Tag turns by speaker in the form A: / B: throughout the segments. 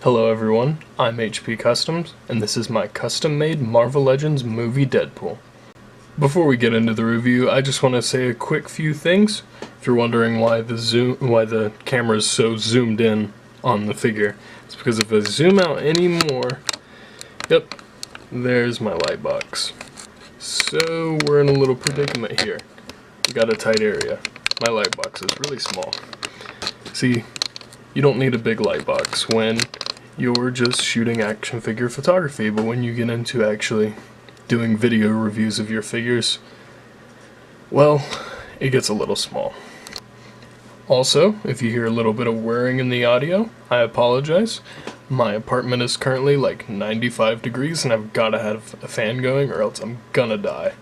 A: Hello everyone, I'm HP Customs, and this is my custom-made Marvel Legends movie Deadpool. Before we get into the review, I just want to say a quick few things. If you're wondering why the camera is so zoomed in on the figure, it's because if I zoom out any more, yep, there's my light box. So we're in a little predicament here. We got a tight area. My light box is really small. See, you don't need a big light box when you're just shooting action figure photography, but when you get into actually doing video reviews of your figures, well, it gets a little small. Also, if you hear a little bit of whirring in the audio, I apologize. My apartment is currently like 95 degrees and I've gotta have a fan going or else I'm gonna die.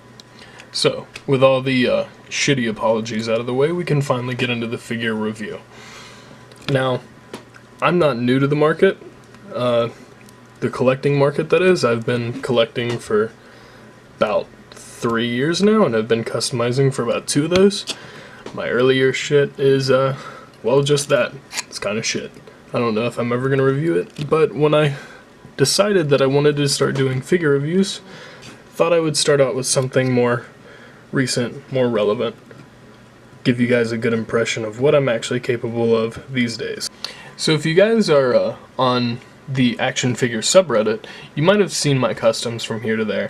A: So, with all the shitty apologies out of the way, we can finally get into the figure review. Now, I'm not new to the market, the collecting market that is. I've been collecting for about 3 years now, and I've been customizing for about 2 of those. My earlier shit is, well, just that. It's kind of shit. I don't know if I'm ever going to review it, but when I decided that I wanted to start doing figure reviews, thought I would start out with something more recent, more relevant, give you guys a good impression of what I'm actually capable of these days. So if you guys are on the action figure subreddit, you might have seen my customs from here to there.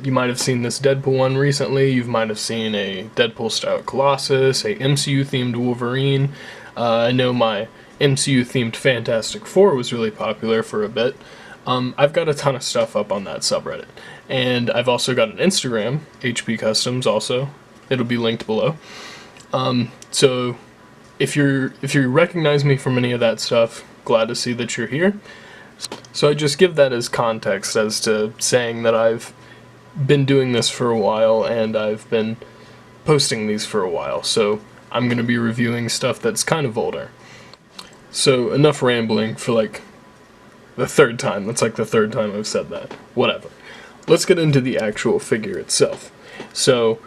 A: You might have seen this Deadpool one recently. You might have seen a Deadpool style Colossus, a MCU themed Wolverine. I know my MCU themed Fantastic Four was really popular for a bit. I've got a ton of stuff up on that subreddit, and I've also got an Instagram, HP Customs. Also, it'll be linked below. So if you recognize me from any of that stuff, glad to see that you're here. So I just give that as context as to saying that I've been doing this for a while and I've been posting these for a while. So I'm going to be reviewing stuff that's kind of older. So enough rambling for like the third time. That's like the third time I've said that. Whatever. Let's get into the actual figure itself. So,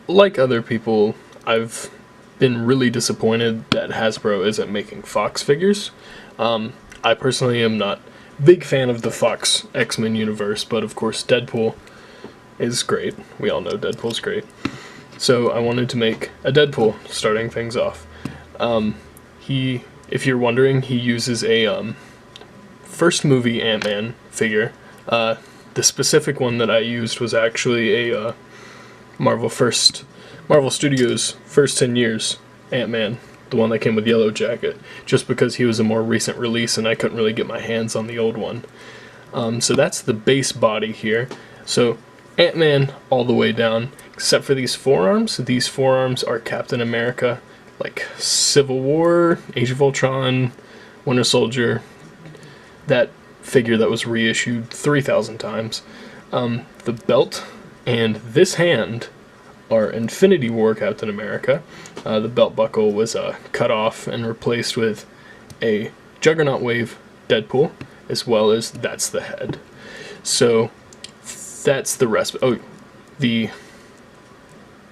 A: like other people, I've been really disappointed that Hasbro isn't making Fox figures. I personally am not a big fan of the Fox X-Men universe, but of course Deadpool is great. We all know Deadpool's great. So I wanted to make a Deadpool, starting things off. If you're wondering, he uses a first movie Ant-Man figure. The specific one that I used was actually a Marvel Studios first 10 years Ant-Man, the one that came with Yellow Jacket, just because he was a more recent release and I couldn't really get my hands on the old one. So that's the base body here. So Ant-Man all the way down, except for these forearms. These forearms are Captain America, like Civil War, Age of Ultron, Winter Soldier, that figure that was reissued 3,000 times. The belt and this hand are Infinity War Captain America. The belt buckle was cut off and replaced with a Juggernaut Wave Deadpool, as well as that's the head. So that's the rest. Oh, the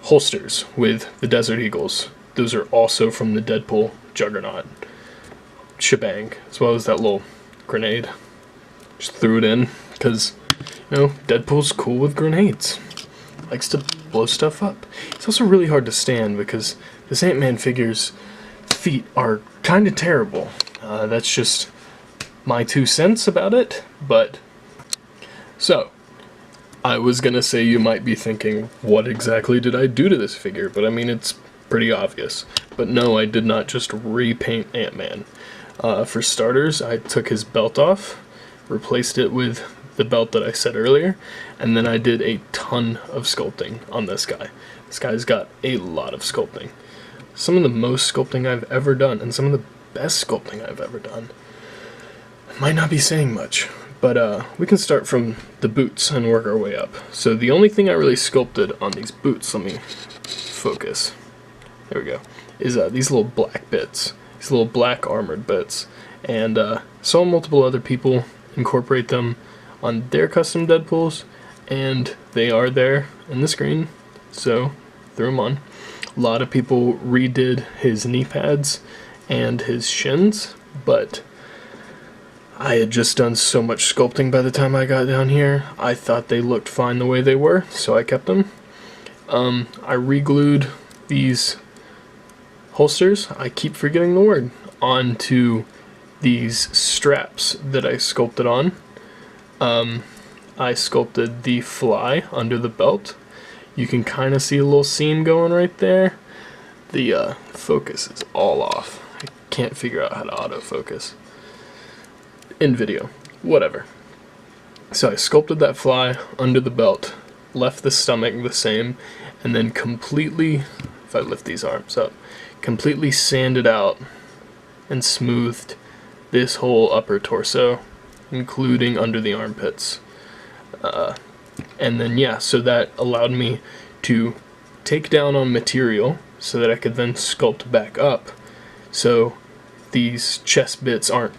A: holsters with the Desert Eagles. Those are also from the Deadpool Juggernaut shebang, as well as that little grenade. Just threw it in because, you know, Deadpool's cool with grenades. Likes to blow stuff up. It's also really hard to stand because this Ant-Man figure's feet are kind of terrible. That's just my 2 cents about it, but... So, I was gonna say you might be thinking, what exactly did I do to this figure? But I mean, it's pretty obvious. But no, I did not just repaint Ant-Man. For starters, I took his belt off, replaced it with the belt that I said earlier, and then I did a ton of sculpting on this guy. This guy's got a lot of sculpting. Some of the most sculpting I've ever done, and some of the best sculpting I've ever done. Might not be saying much, but we can start from the boots and work our way up. So the only thing I really sculpted on these boots, let me focus, there we go, is these little black bits, these little black armored bits, and saw multiple other people incorporate them on their custom Deadpools, and they are there in the screen, so threw them on. A lot of people redid his knee pads and his shins, but I had just done so much sculpting by the time I got down here. I thought they looked fine the way they were, so I kept them. I re-glued these holsters, I keep forgetting the word, onto these straps that I sculpted on. I sculpted the fly under the belt. You can kind of see a little seam going right there. The focus is all off. I can't figure out how to autofocus in video. Whatever. So I sculpted that fly under the belt, left the stomach the same, and then completely, if I lift these arms up, completely sanded out and smoothed this whole upper torso, including under the armpits. And then yeah, so that allowed me to take down on material so that I could then sculpt back up, so these chest bits aren't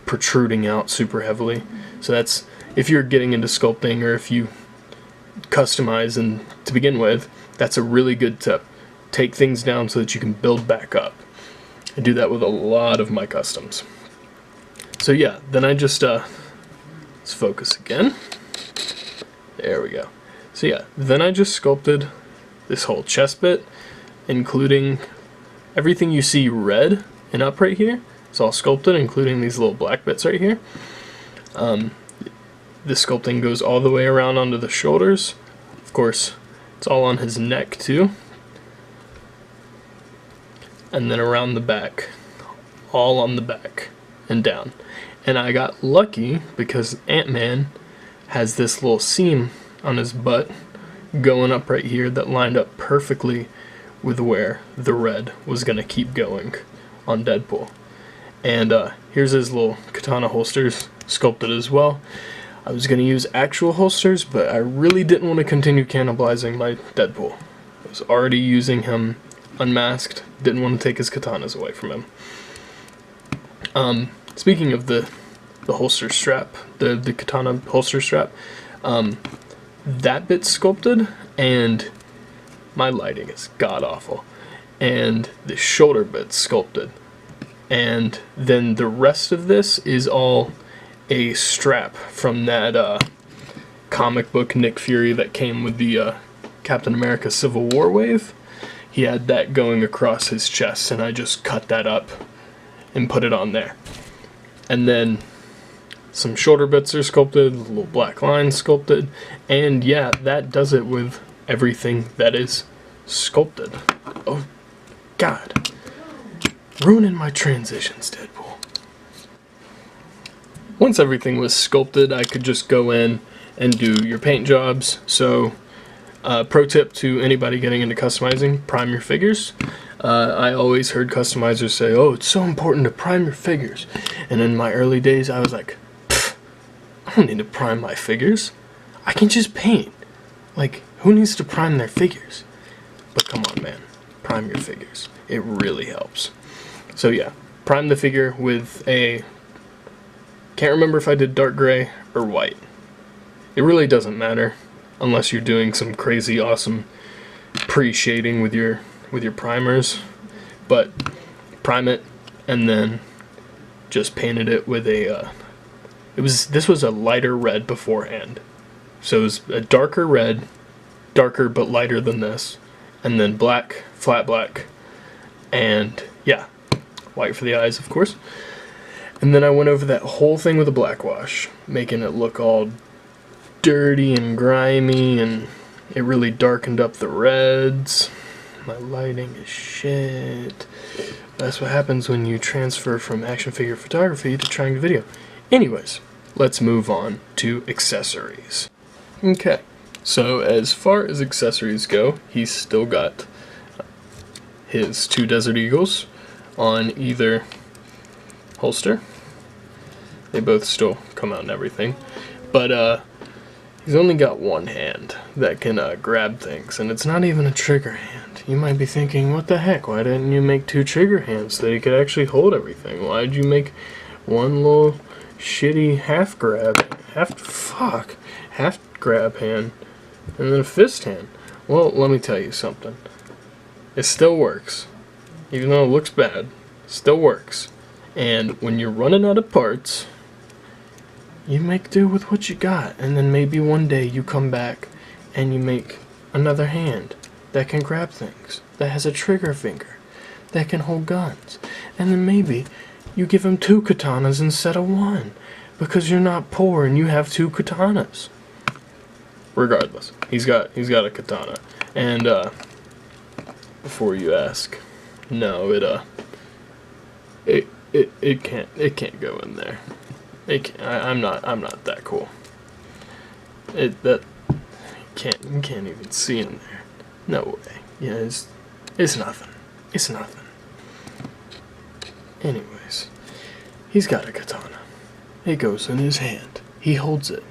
A: protruding out super heavily. So that's, if you're getting into sculpting or if you customize and to begin with, that's a really good tip. Take things down so that you can build back up. I do that with a lot of my customs. So yeah, then I just let's focus again. There we go. So yeah, then I just sculpted this whole chest bit, including everything you see red and up right here. It's all sculpted, including these little black bits right here. This sculpting goes all the way around onto the shoulders. Of course, it's all on his neck too. And then around the back, all on the back and down. And I got lucky because Ant-Man has this little seam on his butt going up right here that lined up perfectly with where the red was going to keep going on Deadpool. And here's his little katana holsters sculpted as well. I was going to use actual holsters, but I really didn't want to continue cannibalizing my Deadpool. I was already using him unmasked, didn't want to take his katanas away from him. Speaking of the holster strap, the katana holster strap, that bit's sculpted, and my lighting is god-awful, and the shoulder bit's sculpted, and then the rest of this is all a strap from that comic book Nick Fury that came with the Captain America Civil War wave. He had that going across his chest, and I just cut that up and put it on there. And then some shoulder bits are sculpted, little black lines sculpted, and yeah, that does it with everything that is sculpted. Oh, God. Ruining my transitions, Deadpool. Once everything was sculpted, I could just go in and do your paint jobs. So, pro tip to anybody getting into customizing, prime your figures. I always heard customizers say, oh, it's so important to prime your figures. And in my early days, I was like, I don't need to prime my figures. I can just paint. Like, who needs to prime their figures? But come on, man. Prime your figures. It really helps. So yeah, prime the figure with a... Can't remember if I did dark gray or white. It really doesn't matter unless you're doing some crazy awesome pre-shading with your primers. But prime it and then just painted it with a this was a lighter red beforehand. So it was a darker red, darker but lighter than this, and then black, flat black, and yeah, white for the eyes, of course. And then I went over that whole thing with a black wash, making it look all dirty and grimy, and it really darkened up the reds. My lighting is shit. That's what happens when you transfer from action figure photography to trying to video. Anyways, let's move on to accessories. Okay, so as far as accessories go, he's still got his 2 Desert Eagles on either holster. They both still come out and everything, but he's only got one hand that can grab things, and it's not even a trigger hand. You might be thinking, what the heck, why didn't you make 2 trigger hands so that he could actually hold everything? Why did you make one little shitty half grab hand and then a fist hand? Well, let me tell you something. It still works. Even though it looks bad, it still works. And when you're running out of parts, you make do with what you got, and then maybe one day you come back and you make another hand that can grab things, that has a trigger finger, that can hold guns, and then maybe you give him 2 katanas instead of 1, because you're not poor and you have 2 katanas. Regardless, he's got a katana, and before you ask, no, it can't go in there. I'm not that cool. You can't even see in there. No way. Yeah, it's nothing. It's nothing. Anyways, he's got a katana. It goes in his hand. He holds it.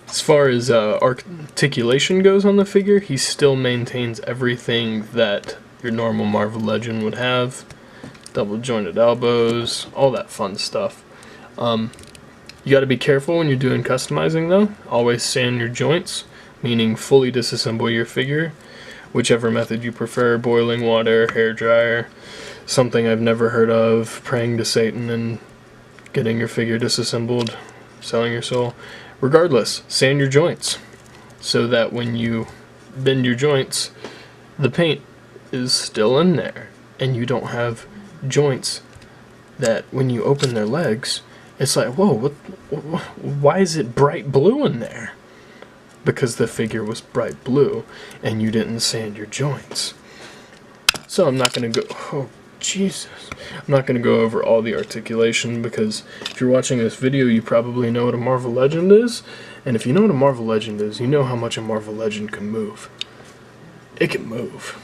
A: As far as articulation goes on the figure, he still maintains everything that your normal Marvel Legend would have. Double jointed elbows, all that fun stuff. You gotta be careful when you're doing customizing though. Always sand your joints, meaning fully disassemble your figure. Whichever method you prefer, boiling water, hairdryer, something I've never heard of, praying to Satan and getting your figure disassembled, selling your soul. Regardless, sand your joints so that when you bend your joints, the paint is still in there and you don't have joints that when you open their legs, it's like, whoa, why is it bright blue in there? Because the figure was bright blue and you didn't sand your joints. So I'm not going to go, oh Jesus, I'm not going to go over all the articulation, because if you're watching this video, you probably know what a Marvel Legend is, and if you know what a Marvel Legend is, you know how much a Marvel Legend can move. It can move.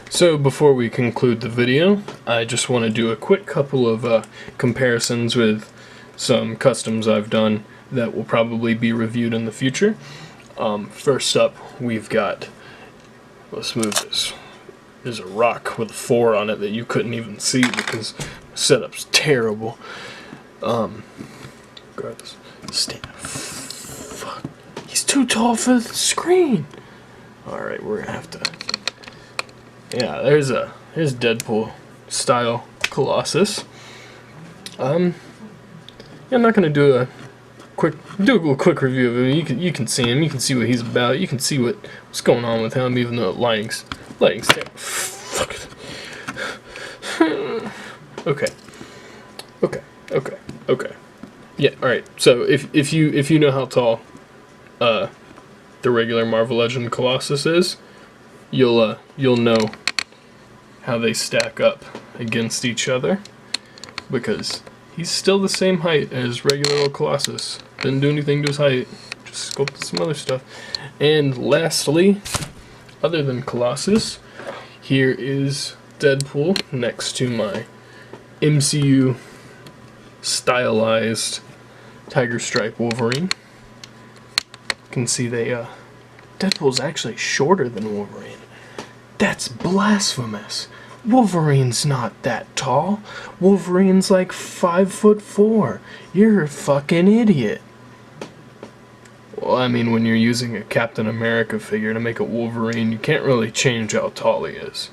A: So before we conclude the video, I just want to do a quick couple of comparisons with some customs I've done that will probably be reviewed in the future. First up, we've got, let's move this. There's a rock with a 4 on it that you couldn't even see because the setup's terrible. Regardless, stand. Fuck. He's too tall for the screen. Alright, we're gonna have to. Yeah, there's Deadpool style Colossus. I'm not gonna do a quick review of him. You can see him. You can see what he's about. You can see what's going on with him, even though lighting's fuck it. Okay. Yeah. All right. So if you know how tall the regular Marvel Legend Colossus is, you'll know how they stack up against each other, because he's still the same height as regular old Colossus. Didn't do anything to his height, just sculpted some other stuff. And lastly, other than Colossus, here is Deadpool next to my MCU stylized Tiger Stripe Wolverine. You can see Deadpool's actually shorter than Wolverine. That's blasphemous. Wolverine's not that tall. Wolverine's like 5'4". You're a fucking idiot. Well, I mean, when you're using a Captain America figure to make a Wolverine, you can't really change how tall he is.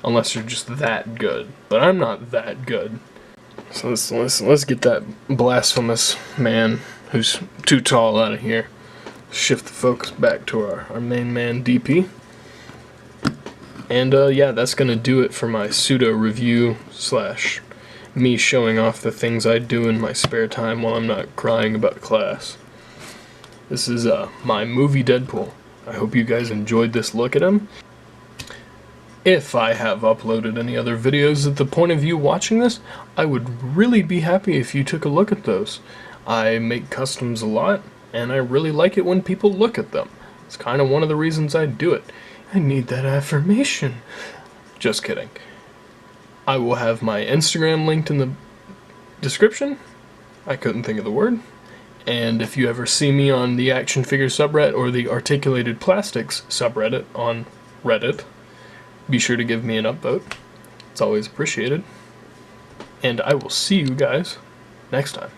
A: Unless you're just that good. But I'm not that good. So let's get that blasphemous man who's too tall out of here. Shift the focus back to our main man, DP. And yeah, that's gonna do it for my pseudo review / me showing off the things I do in my spare time while I'm not crying about class. This is my movie Deadpool. I hope you guys enjoyed this look at him. If I have uploaded any other videos at the point of you watching this, I would really be happy if you took a look at those. I make customs a lot, and I really like it when people look at them. It's kind of one of the reasons I do it. I need that affirmation. Just kidding. I will have my Instagram linked in the description. I couldn't think of the word. And if you ever see me on the action figure subreddit or the articulated plastics subreddit on Reddit, be sure to give me an upvote. It's always appreciated. And I will see you guys next time.